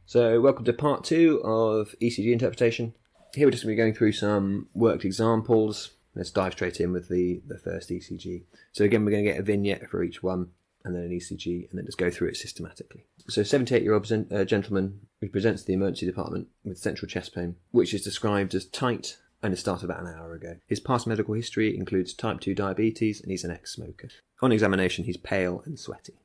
So welcome to part 2 of ECG interpretation. Here we're just going to be going through some worked examples. Let's dive straight in with the first ECG. So again, we're going to get a vignette for each one and then an ECG and then just go through it systematically. So 78-year-old gentleman who presents to the emergency department with central chest pain, which is described as tight and it started about an hour ago. His past medical history includes type 2 diabetes and he's an ex-smoker. On examination, he's pale and sweaty.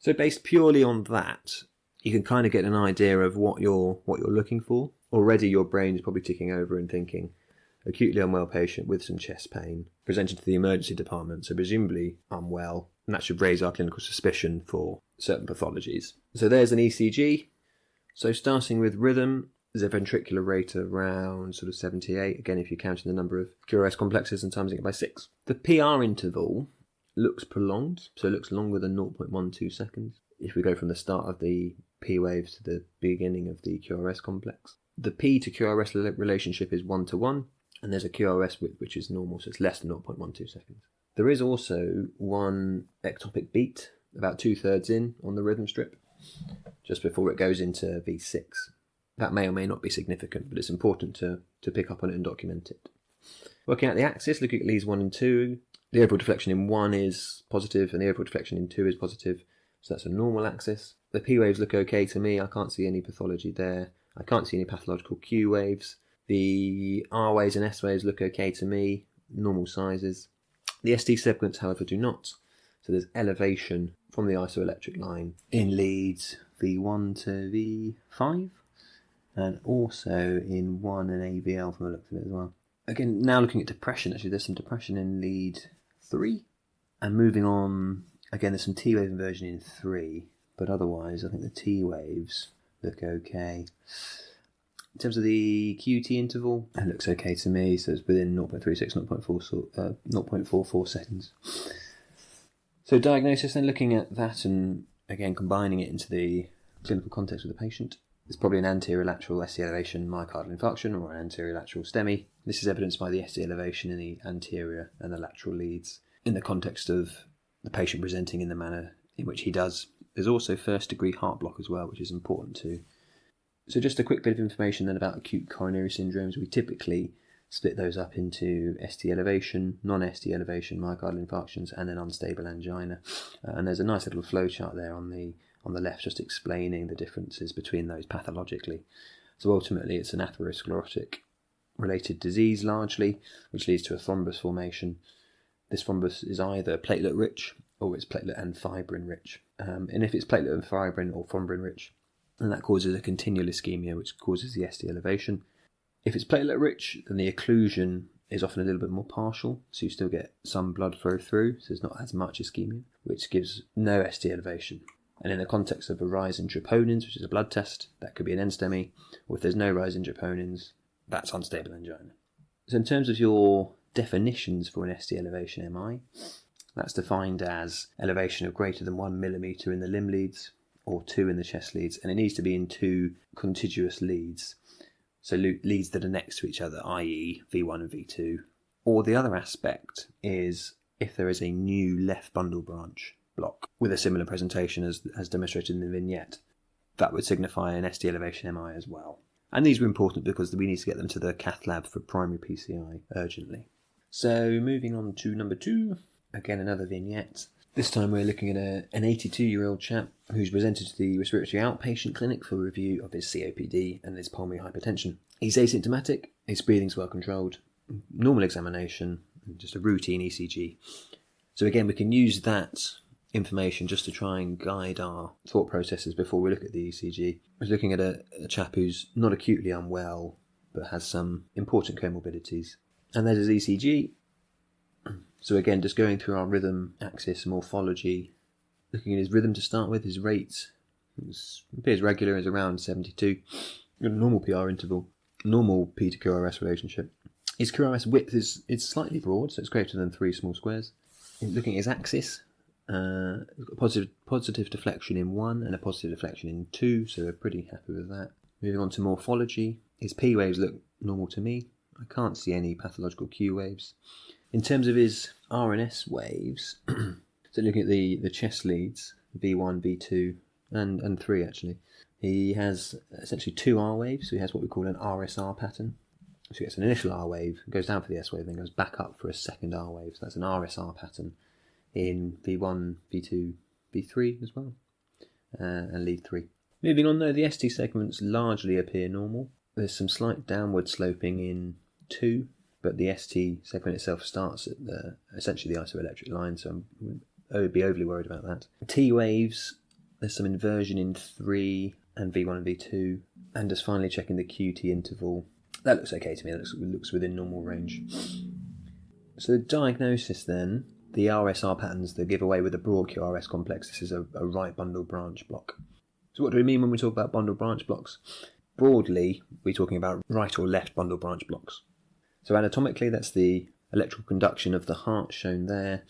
So based purely on that, you can kind of get an idea of what you're looking for. Already your brain is probably ticking over and thinking, acutely unwell patient with some chest pain, presented to the emergency department, so presumably unwell, and that should raise our clinical suspicion for certain pathologies. So there's an ECG. So starting with rhythm, there's a ventricular rate around sort of 78, again if you're counting the number of QRS complexes and timesing it by 6. The PR interval looks prolonged, so it looks longer than 0.12 seconds. If we go from the start of the P wave to the beginning of the QRS complex. The P to QRS relationship is 1:1, and there's a QRS width which is normal, so it's less than 0.12 seconds. There is also one ectopic beat, about 2/3 in on the rhythm strip, just before it goes into V6. That may or may not be significant, but it's important to pick up on it and document it. Working out the axis, looking at leads 1 and 2, the overall deflection in 1 is positive, and the overall deflection in 2 is positive. So that's a normal axis. The P waves look okay to me. I can't see any pathology there. I can't see any pathological Q waves. The R waves and S waves look okay to me. Normal sizes. The ST segments, however, do not. So there's elevation from the isoelectric line in leads V1 to V5. And also in 1 and AVL from the looks of it as well. Again, now looking at depression, actually there's some depression in lead 3. And moving on, again, there's some T wave inversion in 3, but otherwise I think the T waves look okay. In terms of the QT interval, it looks okay to me, so it's within 0.36, 0.44 seconds. So diagnosis, then looking at that and again combining it into the clinical context of the patient. There's probably an anterior lateral ST elevation myocardial infarction or an anterior lateral STEMI. This is evidenced by the ST elevation in the anterior and the lateral leads in the context of the patient presenting in the manner in which he does. There's also first degree heart block as well, which is important too. So just a quick bit of information then about acute coronary syndromes. We typically split those up into ST elevation, non-ST elevation, myocardial infarctions, and then unstable angina. And there's a nice little flow chart there on the left just explaining the differences between those pathologically. So ultimately it's an atherosclerotic related disease largely, which leads to a thrombus formation. This thrombus is either platelet rich or it's platelet and fibrin rich. And if it's platelet and fibrin or thrombin rich, then that causes a continual ischemia, which causes the ST elevation. If it's platelet rich, then the occlusion is often a little bit more partial, so you still get some blood flow through, so there's not as much ischemia, which gives no ST elevation. And in the context of a rise in troponins, which is a blood test, that could be an NSTEMI, or if there's no rise in troponins, that's unstable angina. So in terms of your definitions for an ST elevation MI, that's defined as elevation of greater than 1 millimetre in the limb leads or 2 in the chest leads, and it needs to be in 2 contiguous leads, so leads that are next to each other, i.e. V1 and V2. Or the other aspect is if there is a new left bundle branch block with a similar presentation as demonstrated in the vignette, that would signify an ST elevation MI as well. And these were important because we need to get them to the cath lab for primary PCI urgently. So moving on to number 2, again another vignette. This time we're looking at an 82-year-old chap who's presented to the respiratory outpatient clinic for review of his COPD and his pulmonary hypertension. He's asymptomatic, his breathing's well controlled, normal examination, and just a routine ECG. So again, we can use that information just to try and guide our thought processes before we look at the ECG. We're looking at a chap who's not acutely unwell, but has some important comorbidities. And there's his ECG. So again, just going through our rhythm axis, morphology, looking at his rhythm to start with, his rate appears regular, is around 72. Got a normal PR interval, normal P to QRS relationship. His QRS width is slightly broad, so it's greater than 3 small squares. Looking at his axis, a positive deflection in 1 and a positive deflection in 2, so we're pretty happy with that. Moving on to morphology, his P waves look normal to me. I can't see any pathological Q waves. In terms of his R and S waves, so looking at the chest leads, V1, V2, and 3 actually, He has essentially two R waves, so he has what we call an Rsr pattern. So he gets an initial R wave, goes down for the S wave, then goes back up for a second R wave. So that's an Rsr pattern in V1, V2, V3 as well, and lead 3. Moving on though, the ST segments largely appear normal. There's some slight downward sloping in 2, but the ST segment itself starts at essentially the isoelectric line, so I would be overly worried about that. T waves, there's some inversion in 3 and V1 and V2, and just finally checking the QT interval. That looks okay to me, that looks within normal range. So the diagnosis then, the Rsr patterns that give away with a broad QRS complex, this is a right bundle branch block. So what do we mean when we talk about bundle branch blocks? Broadly, we're talking about right or left bundle branch blocks. So anatomically, that's the electrical conduction of the heart shown there.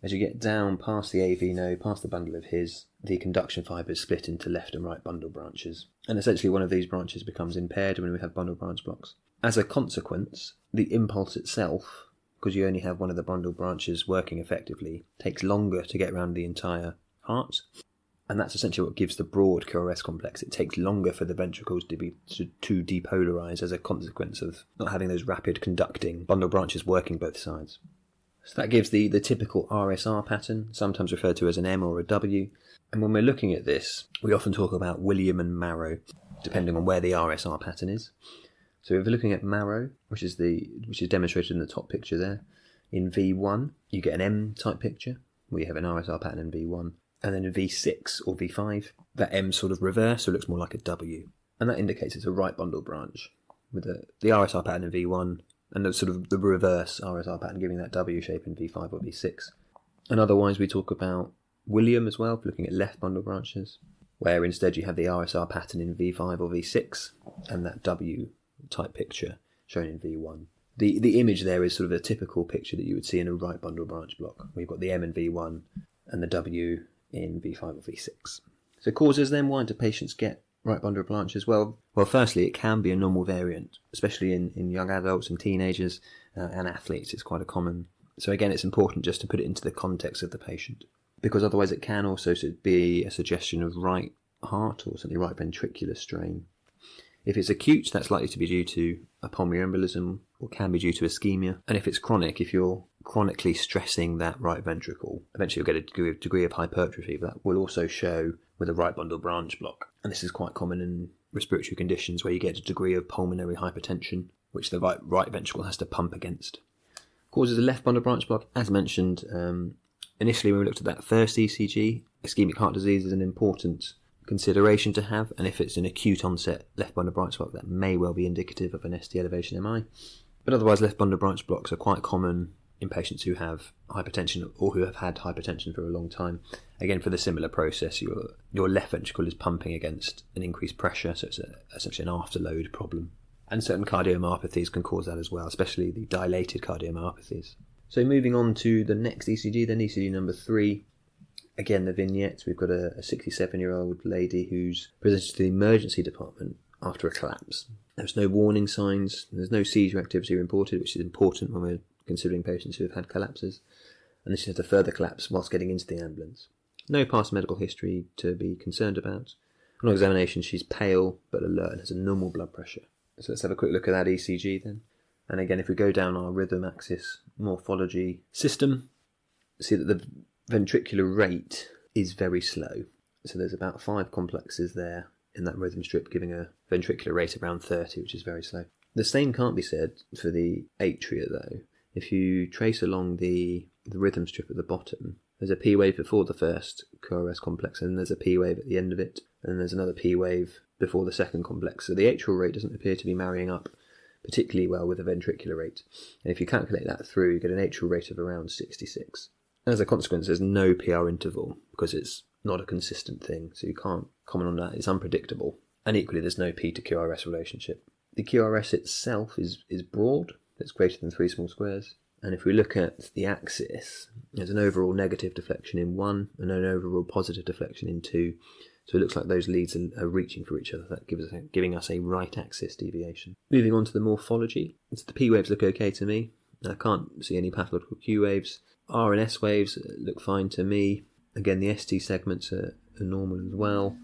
As you get down past the AV node, past the bundle of His, the conduction fibres split into left and right bundle branches. And essentially one of these branches becomes impaired when we have bundle branch blocks. As a consequence, the impulse itself, because you only have one of the bundle branches working effectively, takes longer to get around the entire heart. And that's essentially what gives the broad QRS complex. It takes longer for the ventricles to depolarize as a consequence of not having those rapid conducting bundle branches working both sides. So that gives the typical Rsr pattern, sometimes referred to as an M or a W. And when we're looking at this, we often talk about William and Marrow, depending on where the Rsr pattern is. So if we're looking at Marrow, which is demonstrated in the top picture there, in V1 you get an M-type picture, where you have an Rsr pattern in V1. And then in V6 or V5, that M sort of reverse, so it looks more like a W. And that indicates it's a right bundle branch, with the Rsr pattern in V1, and the reverse Rsr pattern giving that W shape in V5 or V6. And otherwise we talk about William as well, looking at left bundle branches, where instead you have the Rsr pattern in V5 or V6, and that W-type picture shown in V1. The image there is sort of a typical picture that you would see in a right bundle branch block, where you've got the M in V1 and the W in V5 or V6. So causes then, why do patients get right bundle branches? Well, firstly, it can be a normal variant, especially in young adults and teenagers and athletes. It's quite a common. So again, it's important just to put it into the context of the patient, because otherwise it can also be a suggestion of right heart or certainly right ventricular strain. If it's acute, that's likely to be due to a pulmonary embolism or can be due to ischemia. And if it's chronic, if you're chronically stressing that right ventricle, eventually you'll get a degree of hypertrophy. That will also show with a right bundle branch block. And this is quite common in respiratory conditions where you get a degree of pulmonary hypertension, which the right ventricle has to pump against. Causes a left bundle branch block, as mentioned, initially when we looked at that first ECG, ischemic heart disease is an important consideration to have, and if it's an acute onset left bundle branch block, that may well be indicative of an ST elevation MI. But otherwise, left bundle branch blocks are quite common in patients who have hypertension or who have had hypertension for a long time. Again, for the similar process, your left ventricle is pumping against an increased pressure, so it's essentially an afterload problem. And certain cardiomyopathies can cause that as well, especially the dilated cardiomyopathies. So moving on to the next ECG, then ECG number 3. Again, the vignette, we've got a 67-year-old lady who's presented to the emergency department after a collapse. There's no warning signs, there's no seizure activity reported, which is important when we're considering patients who have had collapses. And this is a further collapse whilst getting into the ambulance. No past medical history to be concerned about. On examination, she's pale but alert and has a normal blood pressure. So let's have a quick look at that ECG then. And again, if we go down our rhythm axis morphology system, see that the ventricular rate is very slow. So there's about 5 complexes there in that rhythm strip, giving a ventricular rate around 30, which is very slow. The same can't be said for the atria though. If you trace along the rhythm strip at the bottom, there's a P wave before the first QRS complex, and there's a P wave at the end of it, and then there's another P wave before the second complex. So the atrial rate doesn't appear to be marrying up particularly well with the ventricular rate. And if you calculate that through, you get an atrial rate of around 66. As a consequence, there's no PR interval because it's not a consistent thing, so you can't comment on that. It's unpredictable. And equally, there's no P to QRS relationship. The QRS itself is broad. It's greater than 3 small squares. And if we look at the axis, there's an overall negative deflection in 1 and an overall positive deflection in 2. So it looks like those leads are reaching for each other. That giving us a right axis deviation. Moving on to the morphology. So the P waves look okay to me. I can't see any pathological Q waves. R and S waves look fine to me. Again, the ST segments are normal as well.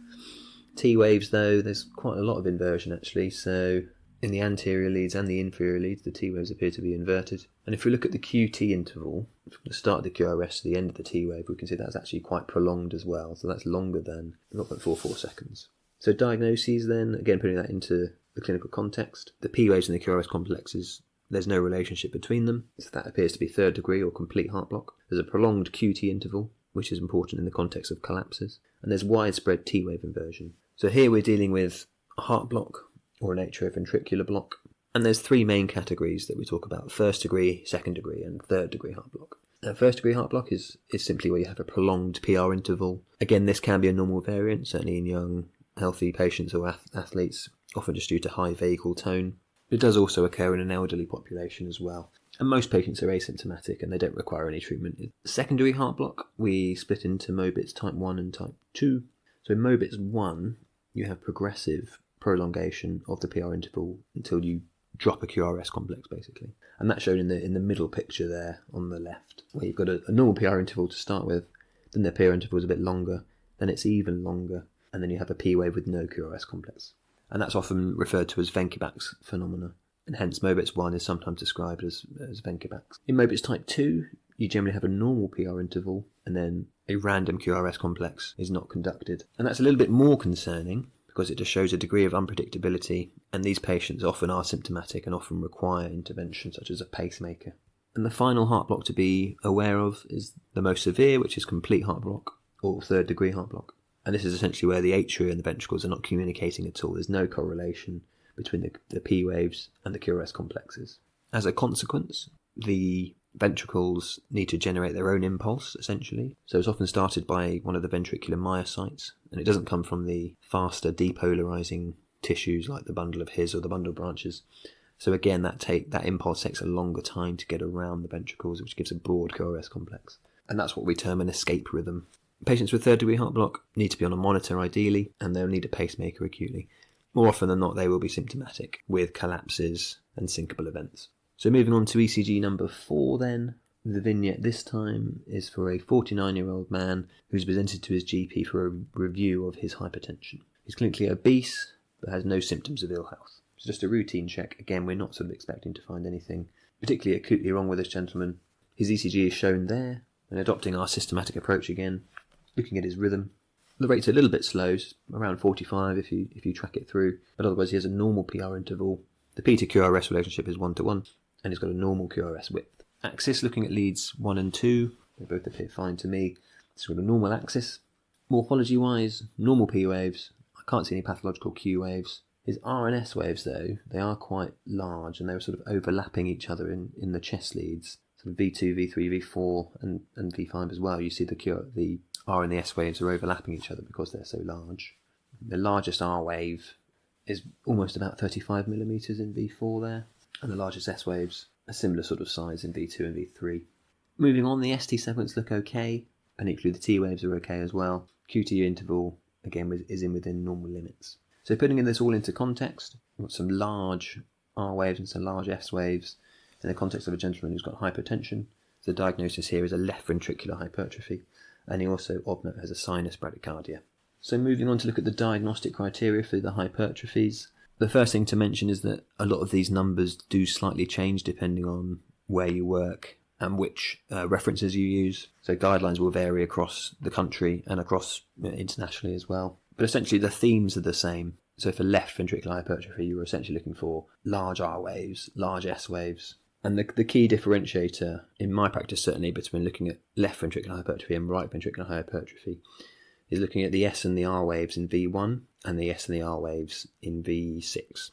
T waves, though, there's quite a lot of inversion actually. So in the anterior leads and the inferior leads, the T waves appear to be inverted. And if we look at the QT interval, from the start of the QRS to the end of the T wave, we can see that's actually quite prolonged as well. So that's longer than 0.44 seconds. So diagnoses then, again putting that into the clinical context, the P waves and the QRS complexes, there's no relationship between them. So that appears to be third degree or complete heart block. There's a prolonged QT interval, which is important in the context of collapses. And there's widespread T wave inversion. So here we're dealing with a heart block or an atrioventricular block. And there's three main categories that we talk about: first degree, second degree, and third degree heart block. Now, first degree heart block is simply where you have a prolonged PR interval. Again, this can be a normal variant, certainly in young, healthy patients or athletes, often just due to high vehicle tone. It does also occur in an elderly population as well. And most patients are asymptomatic and they don't require any treatment. Secondary heart block, we split into Mobitz type 1 and type 2. So in Mobitz 1, you have progressive prolongation of the PR interval until you drop a QRS complex, basically. And that's shown in the middle picture there on the left, where you've got a normal PR interval to start with, then the PR interval is a bit longer, then it's even longer, and then you have a P wave with no QRS complex. And that's often referred to as Ventricular phenomena, and hence Mobitz 1 is sometimes described as Ventricular. In Mobitz type 2, you generally have a normal PR interval, and then a random QRS complex is not conducted. And that's a little bit more concerning, because it just shows a degree of unpredictability, and these patients often are symptomatic and often require intervention such as a pacemaker. And the final heart block to be aware of is the most severe, which is complete heart block, or third degree heart block. And this is essentially where the atria and the ventricles are not communicating at all. There's no correlation between the P waves and the QRS complexes. As a consequence, the ventricles need to generate their own impulse, essentially. So it's often started by one of the ventricular myocytes, and it doesn't come from the faster depolarizing tissues like the bundle of His or the bundle branches. So again, that impulse takes a longer time to get around the ventricles, which gives a broad QRS complex. And that's what we term an escape rhythm. Patients with third degree heart block need to be on a monitor ideally, and they'll need a pacemaker acutely. More often than not, they will be symptomatic with collapses and syncopal events. So moving on to ECG number 4 then, the vignette this time is for a 49-year-old man who's presented to his GP for a review of his hypertension. He's clinically obese but has no symptoms of ill health. It's just a routine check. Again, we're not sort of expecting to find anything particularly acutely wrong with this gentleman. His ECG is shown there, and adopting our systematic approach again, looking at his rhythm. The rate's a little bit slow, around 45 if you track it through, but otherwise he has a normal PR interval. The P to QRS relationship is 1-to-1, and he's got a normal QRS width. Axis, looking at leads 1 and 2, they both appear fine to me. It's got a normal axis. Morphology-wise, normal P waves. I can't see any pathological Q waves. His R and S waves, though, they are quite large, and they were sort of overlapping each other in the chest leads. So V2, V3, V4, and V5 as well. You see the R and the S waves are overlapping each other because they're so large. The largest R wave is almost about 35 millimetres in V4 there, and the largest S waves a similar sort of size in V2 and V3. Moving on, the ST segments look okay, and equally the T waves are okay as well. QT interval, again, is within normal limits. So putting this all into context, we've got some large R waves and some large S waves in the context of a gentleman who's got hypertension. So the diagnosis here is a left ventricular hypertrophy, and he also, of note, has a sinus bradycardia. So moving on to look at the diagnostic criteria for the hypertrophies. The first thing to mention is that a lot of these numbers do slightly change depending on where you work and which references you use. So guidelines will vary across the country and across internationally as well. But essentially the themes are the same. So for left ventricular hypertrophy, you were essentially looking for large R waves, large S waves. And the key differentiator, in my practice certainly, between looking at left ventricular hypertrophy and right ventricular hypertrophy is looking at the S and the R waves in V1 and the S and the R waves in V6.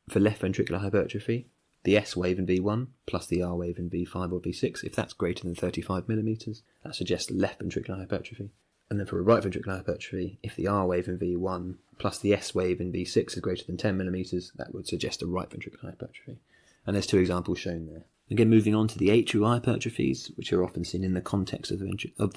For left ventricular hypertrophy, the S wave in V1 plus the R wave in V5 or V6, if that's greater than 35 millimetres, that suggests left ventricular hypertrophy. And then for a right ventricular hypertrophy, if the R wave in V1 plus the S wave in V6 is greater than 10 millimetres, that would suggest a right ventricular hypertrophy. And there's two examples shown there. Again, moving on to the atrial hypertrophies, which are often seen in the context of the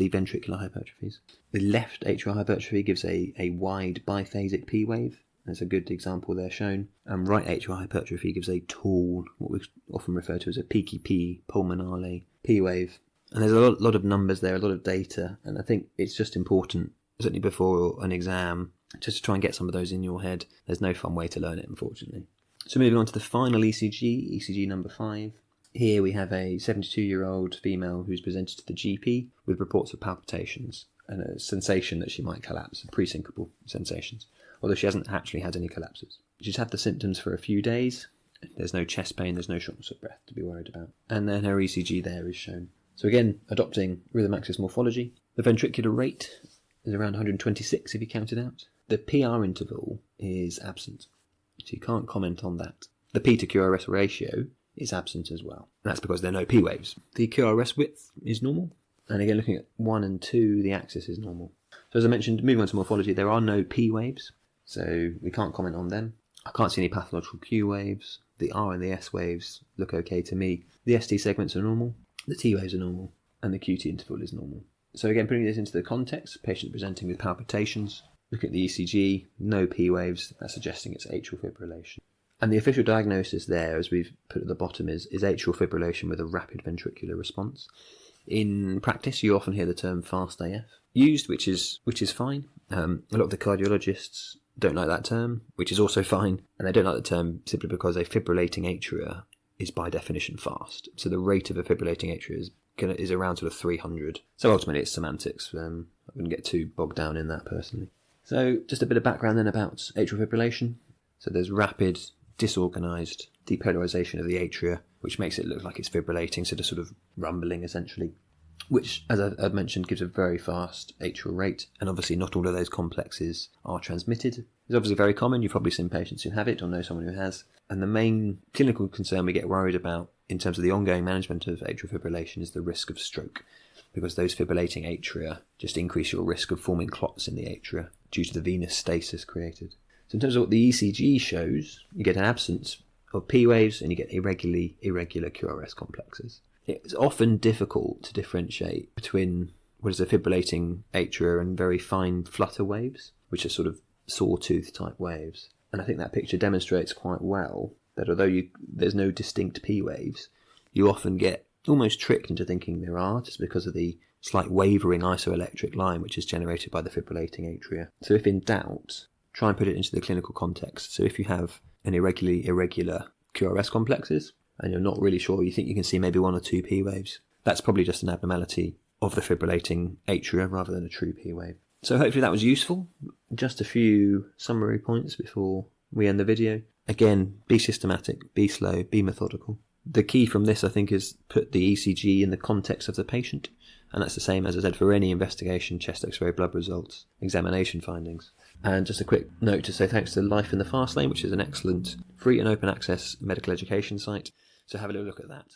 ventricular hypertrophies. The left atrial hypertrophy gives a wide biphasic P wave. There's a good example there shown. And right atrial hypertrophy gives a tall, what we often refer to as a peaky P, pulmonale P wave. And there's a lot of numbers there, a lot of data, and I think it's just important, certainly before an exam, just to try and get some of those in your head. There's no fun way to learn it, unfortunately. So moving on to the final ECG, Ecg Number 5. Here we have a 72-year-old female who's presented to the GP with reports of palpitations and a sensation that she might collapse, pre-syncopal sensations, although she hasn't actually had any collapses. She's had the symptoms for a few days. There's no chest pain, there's no shortness of breath to be worried about. And then her ECG there is shown. So again, adopting rhythm axis morphology. The ventricular rate is around 126 if you count it out. The PR interval is absent, so you can't comment on that. The P to QRS ratio is absent as well. And that's because there are no P waves. The QRS width is normal. And again, looking at 1 and 2, the axis is normal. So as I mentioned, moving on to morphology, there are no P waves, so we can't comment on them. I can't see any pathological Q waves. The R and the S waves look okay to me. The ST segments are normal. The T waves are normal. And the QT interval is normal. So again, putting this into the context, patient presenting with palpitations. Looking at the ECG, no P waves. That's suggesting it's atrial fibrillation. And the official diagnosis there, as we've put at the bottom, is atrial fibrillation with a rapid ventricular response. In practice, you often hear the term fast AF used, which is fine. A lot of the cardiologists don't like that term, which is also fine. And they don't like the term simply because a fibrillating atria is by definition fast. So the rate of a fibrillating atria is around sort of 300. So ultimately it's semantics. I wouldn't get too bogged down in that personally. So just a bit of background then about atrial fibrillation. So there's rapid, disorganised depolarisation of the atria, which makes it look like it's fibrillating, so just sort of rumbling essentially, which, as I've mentioned, gives a very fast atrial rate. And obviously not all of those complexes are transmitted. It's obviously very common. You've probably seen patients who have it or know someone who has. And the main clinical concern we get worried about in terms of the ongoing management of atrial fibrillation is the risk of stroke, because those fibrillating atria just increase your risk of forming clots in the atria due to the venous stasis created. So in terms of what the ECG shows, you get an absence of P waves and you get irregular QRS complexes. It's often difficult to differentiate between what is a fibrillating atria and very fine flutter waves, which are sort of sawtooth type waves. And I think that picture demonstrates quite well that although there's no distinct P waves, you often get almost tricked into thinking there are, just because of the slight wavering isoelectric line which is generated by the fibrillating atria. So if in doubt, try and put it into the clinical context. So if you have an irregular QRS complexes and you're not really sure, you think you can see maybe 1 or 2 P waves, that's probably just an abnormality of the fibrillating atria rather than a true P wave. So hopefully that was useful. Just a few summary points before we end the video. Again, be systematic, be slow, be methodical. The key from this, I think, is put the ECG in the context of the patient. And that's the same, as I said, for any investigation, chest x-ray, blood results, examination findings. And just a quick note to say thanks to Life in the Fast Lane, which is an excellent free and open access medical education site. So have a little look at that.